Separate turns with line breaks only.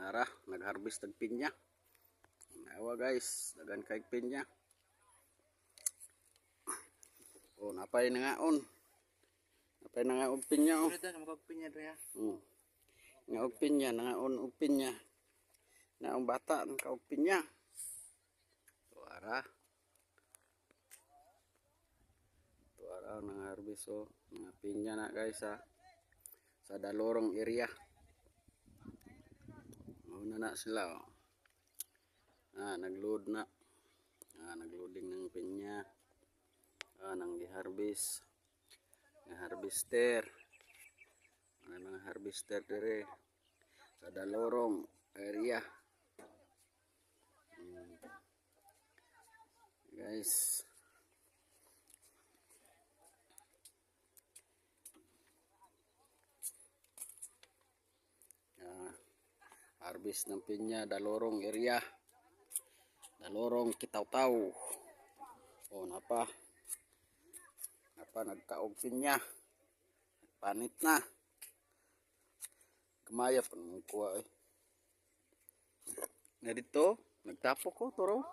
Nara, nag-harvest ng pinya. Nawa guys, dagan kay pinya. Oh, napay na nga on. Napay na nga og pinya oh.
Pwede na magpinya dre ha.
Nga og pinya, nga on og pinya. Na ang bata ng kaog pinya. Tuara. Tuara nang harvest oh. Mga pinya na guys ha. Sa Dalorong area. Una na sila oh. Nagload na. Nagloading ng pinya. Nang i-harvest. Ng harvester. Mga harvester dire sa Dalorong area. Guys. Harvest ng pinya, Dalorong area. Dalorong Kitaw-Taw. O napa nagkaog pinya. Panit na. Kamaya pa nung kuha eh. Na dito, nagtapo ko toro.